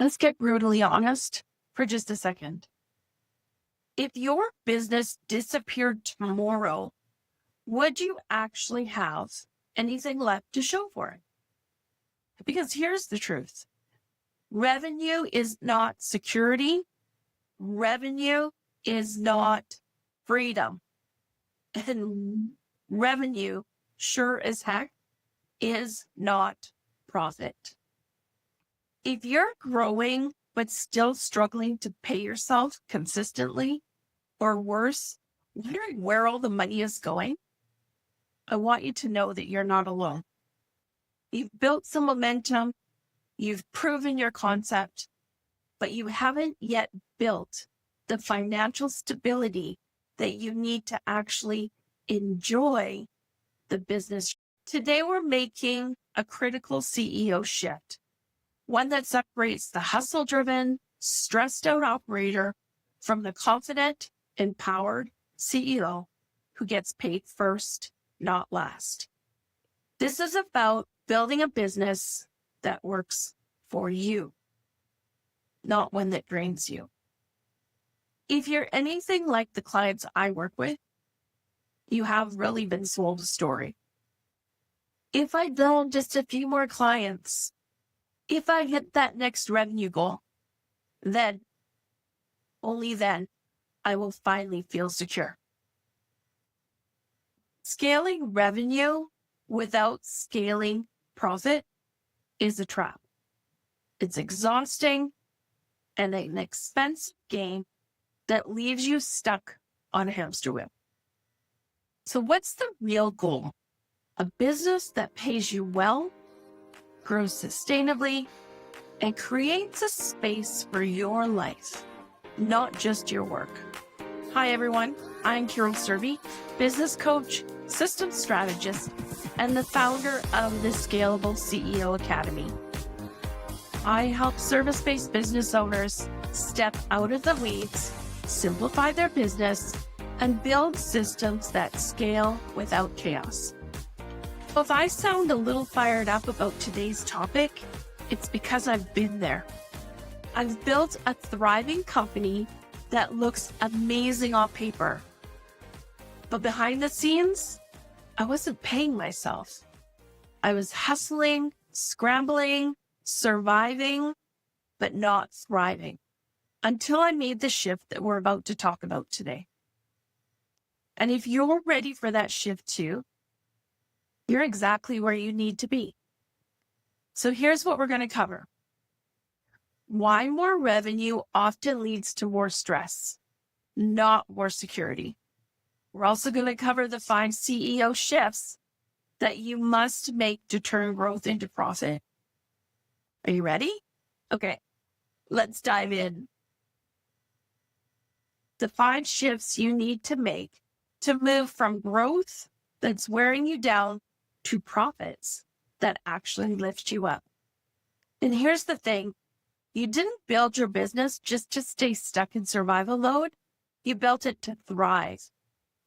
Let's get brutally honest for just a second. If your business disappeared tomorrow, would you actually have anything left to show for it? Because here's the truth. Revenue is not security. Revenue is not freedom. And revenue, sure as heck, is not profit. If you're growing but still struggling to pay yourself consistently, or worse, wondering where all the money is going, I want you to know that you're not alone. You've built some momentum, you've proven your concept, but you haven't yet built the financial stability that you need to actually enjoy the business. Today, we're making a critical CEO shift, one that separates the hustle-driven, stressed-out operator from the confident, empowered CEO who gets paid first, not last. This is about building a business that works for you, not one that drains you. If you're anything like the clients I work with, you have really been sold a story. If I build just a few more clients, if I hit that next revenue goal, then, only then, I will finally feel secure. Scaling revenue without scaling profit is a trap. It's exhausting and an expensive game that leaves you stuck on a hamster wheel. So what's the real goal? A business that pays you well, grows sustainably, and creates a space for your life, not just your work. Hi, everyone. I'm Surbey, business coach, systems strategist, and the founder of the Scalable CEO Academy. I help service-based business owners step out of the weeds, simplify their business, and build systems that scale without chaos. If I sound a little fired up about today's topic, it's because I've been there. I've built a thriving company that looks amazing on paper. But behind the scenes, I wasn't paying myself. I was hustling, scrambling, surviving, but not thriving, until I made the shift that we're about to talk about today. And if you're ready for that shift too, you're exactly where you need to be. So here's what we're going to cover. Why more revenue often leads to more stress, not more security. We're also going to cover the 5 CEO shifts that you must make to turn growth into profit. Are you ready? Okay, let's dive in. The 5 shifts you need to make to move from growth that's wearing you down to profits that actually lift you up. And here's the thing. You didn't build your business just to stay stuck in survival mode. You built it to thrive.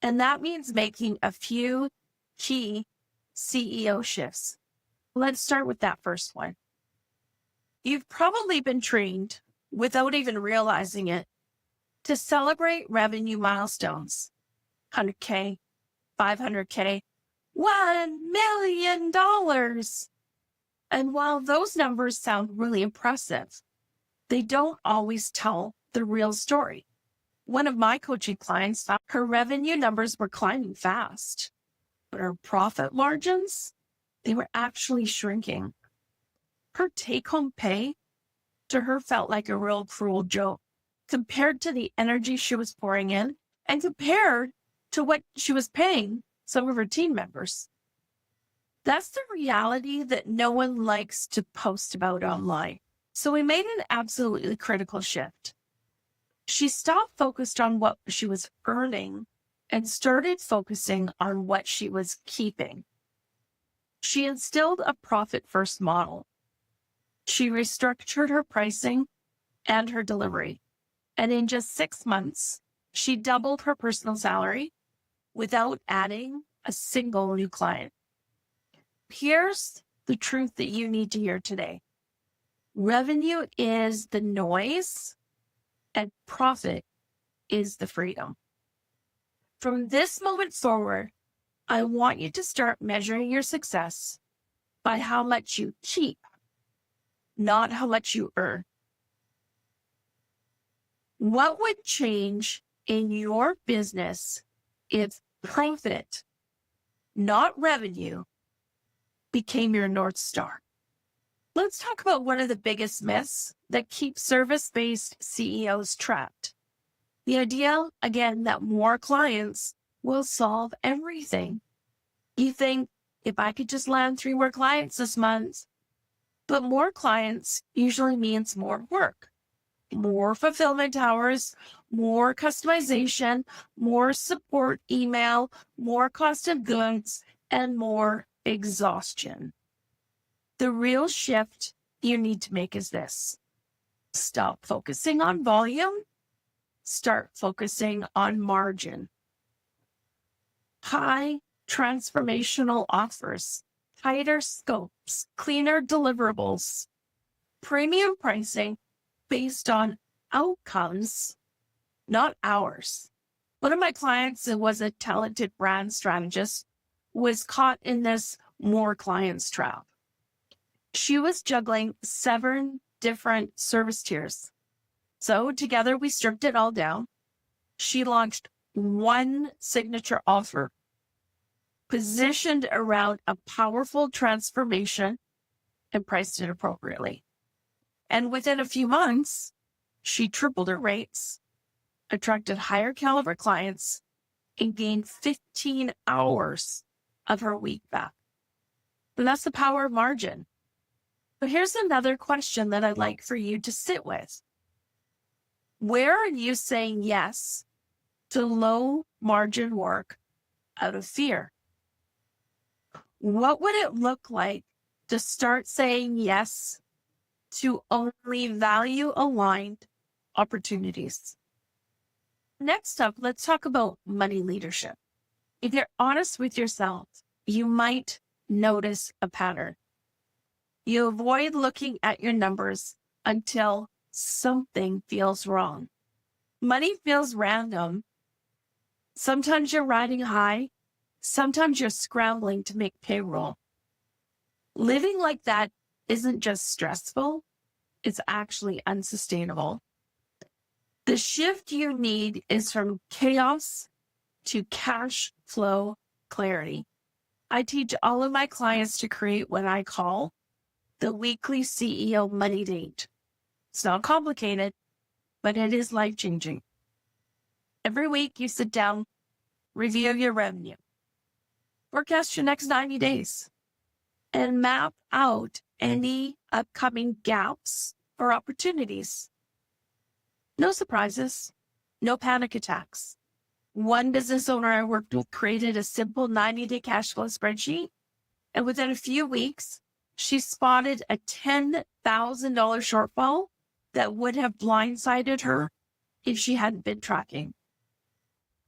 And that means making a few key CEO shifts. Let's start with that first one. You've probably been trained, without even realizing it, to celebrate revenue milestones. 100K, 500K, $1 million. And while those numbers sound really impressive, they don't always tell the real story. One of my coaching clients thought her revenue numbers were climbing fast, but her profit margins, they were actually shrinking. Her take-home pay to her felt like a real cruel joke compared to the energy she was pouring in and compared to what she was paying some of her team members. That's the reality that no one likes to post about online. So we made an absolutely critical shift. She stopped focused on what she was earning and started focusing on what she was keeping. She instilled a profit-first model. She restructured her pricing and her delivery. And in just 6 months, she doubled her personal salary without adding a single new client. Here's the truth that you need to hear today. Revenue is the noise and profit is the freedom. From this moment forward, I want you to start measuring your success by how much you keep, not how much you earn. What would change in your business if profit, not revenue, became your North Star? Let's talk about one of the biggest myths that keep service-based CEOs trapped. The idea, again, that more clients will solve everything. You think, if I could just land 3 more clients this month, but more clients usually means more work, more fulfillment hours, more customization, more support email, more cost of goods, and more exhaustion. The real shift you need to make is this. Stop focusing on volume. Start focusing on margin. High transformational offers, tighter scopes, cleaner deliverables, premium pricing based on outcomes, not hours. One of my clients, who was a talented brand strategist, was caught in this more clients trap. She was juggling 7 different service tiers. So together we stripped it all down. She launched one signature offer positioned around a powerful transformation and priced it appropriately. And within a few months, she tripled her rates, attracted higher caliber clients, and gained 15 hours of her week back. And that's the power of margin. But here's another question that I'd like for you to sit with. Where are you saying yes to low margin work out of fear? What would it look like to start saying yes to only value aligned opportunities? Next up, let's talk about money leadership. If you're honest with yourself, you might notice a pattern. You avoid looking at your numbers until something feels wrong. Money feels random. Sometimes you're riding high. Sometimes you're scrambling to make payroll. Living like that isn't just stressful. It's actually unsustainable. The shift you need is from chaos to cash flow clarity. I teach all of my clients to create what I call the weekly CEO money date. It's not complicated, but it is life-changing. Every week you sit down, review your revenue, forecast your next 90 days, and map out any upcoming gaps or opportunities. No surprises, no panic attacks. One business owner I worked with created a simple 90-day cash flow spreadsheet, and within a few weeks, she spotted a $10,000 shortfall that would have blindsided her if she hadn't been tracking.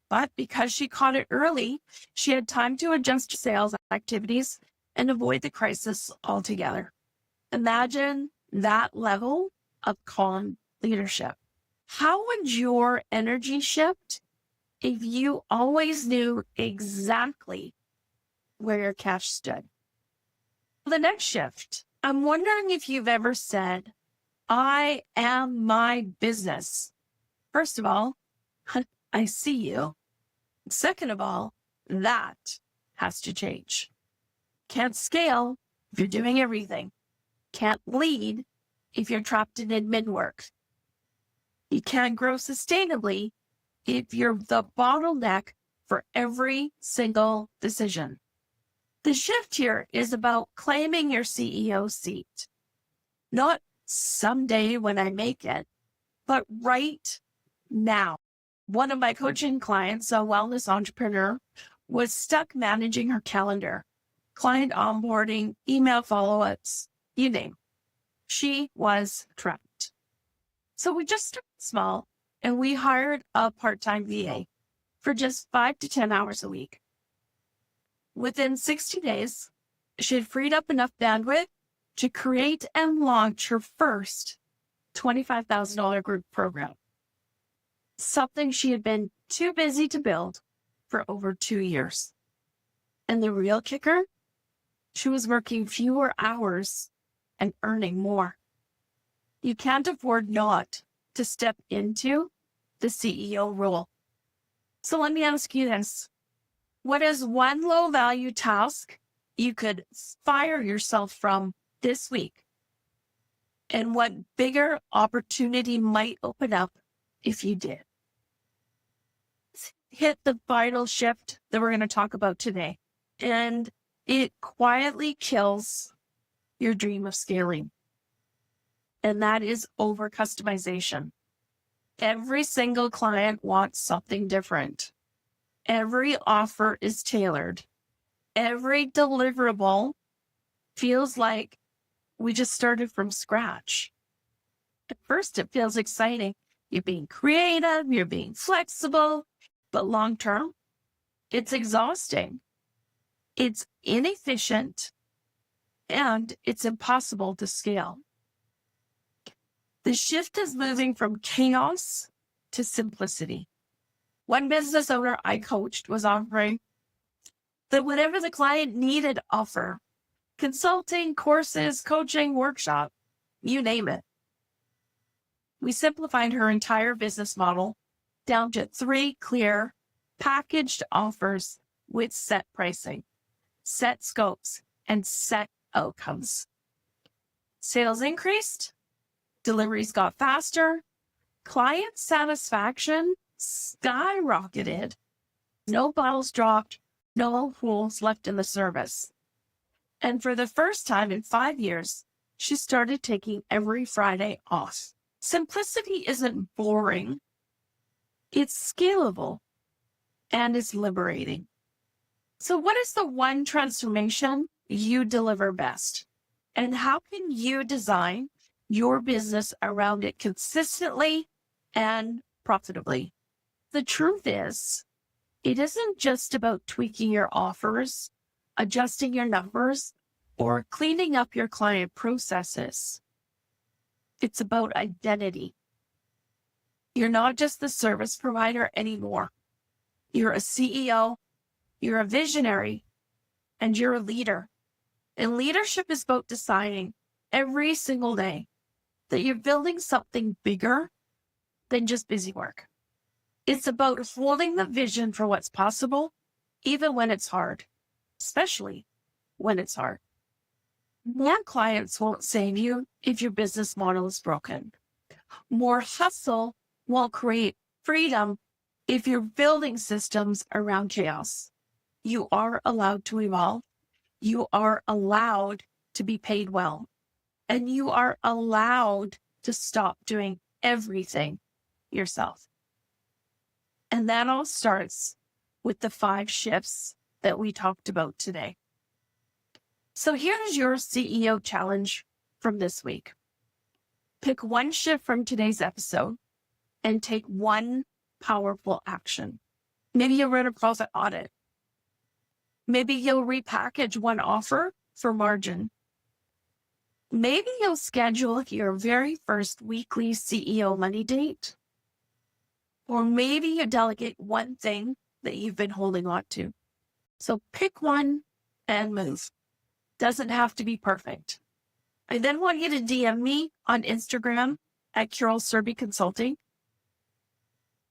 But because she caught it early, she had time to adjust sales activities and avoid the crisis altogether. Imagine that level of calm leadership. How would your energy shift if you always knew exactly where your cash stood? The next shift, I'm wondering if you've ever said, I am my business. First of all, I see you. Second of all, that has to change. Can't scale if you're doing everything. Can't lead if you're trapped in admin work. You can't grow sustainably if you're the bottleneck for every single decision. The shift here is about claiming your CEO seat. Not someday when I make it, but right now. One of my coaching clients, a wellness entrepreneur, was stuck managing her calendar, client onboarding, email follow-ups, you name. She was trapped. So we just started small and we hired a part-time VA for just 5 to 10 hours a week. Within 60 days, she had freed up enough bandwidth to create and launch her first $25,000 group program, something she had been too busy to build for over 2 years. And the real kicker, she was working fewer hours and earning more. You can't afford not to step into the CEO role. So let me ask you this. What is one low-value task you could fire yourself from this week? And what bigger opportunity might open up if you did? Let's hit the final shift that we're going to talk about today. And it quietly kills your dream of scaling. And that is over customization. Every single client wants something different. Every offer is tailored. Every deliverable feels like we just started from scratch. At first, it feels exciting. You're being creative, you're being flexible, but long term, it's exhausting. It's inefficient, and it's impossible to scale. The shift is moving from chaos to simplicity. One business owner I coached was offering that whatever the client needed offer, consulting, courses, coaching, workshop, you name it. We simplified her entire business model down to 3 clear packaged offers with set pricing, set scopes, and set outcomes. Sales increased, deliveries got faster, client satisfaction skyrocketed, no bottles dropped, no holes left in the service. And for the first time in 5 years, she started taking every Friday off. Simplicity isn't boring. It's scalable and it's liberating. So what is the one transformation you deliver best? And how can you design your business around it consistently and profitably? The truth is, it isn't just about tweaking your offers, adjusting your numbers, or cleaning up your client processes. It's about identity. You're not just the service provider anymore. You're a CEO, you're a visionary, and you're a leader. And leadership is about deciding every single day that you're building something bigger than just busy work. It's about holding the vision for what's possible, even when it's hard, especially when it's hard. More clients won't save you if your business model is broken. More hustle won't create freedom if you're building systems around chaos. You are allowed to evolve. You are allowed to be paid well. And you are allowed to stop doing everything yourself. And that all starts with the 5 shifts that we talked about today. So here's your CEO challenge from this week. Pick one shift from today's episode and take one powerful action. Maybe you'll run a profit audit. Maybe you'll repackage one offer for margin. Maybe you'll schedule your very first weekly CEO money date. Or maybe you delegate one thing that you've been holding on to. So pick one and move. Doesn't have to be perfect. I then want you to DM me on Instagram at Surbey Consulting.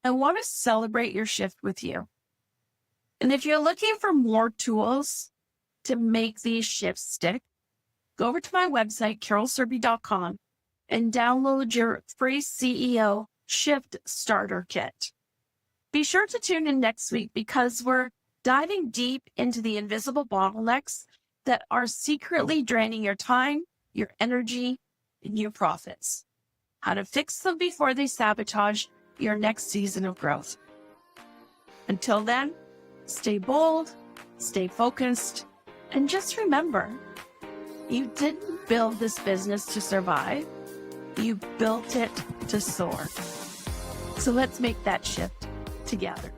I want to celebrate your shift with you. And if you're looking for more tools to make these shifts stick, go over to my website, carolsurbey.com, and download your free CEO Shift Starter Kit. Be sure to tune in next week because we're diving deep into the invisible bottlenecks that are secretly draining your time, your energy, and your profits. How to fix them before they sabotage your next season of growth. Until then, stay bold, stay focused, and just remember, you didn't build this business to survive. You built it to soar. So let's make that shift together.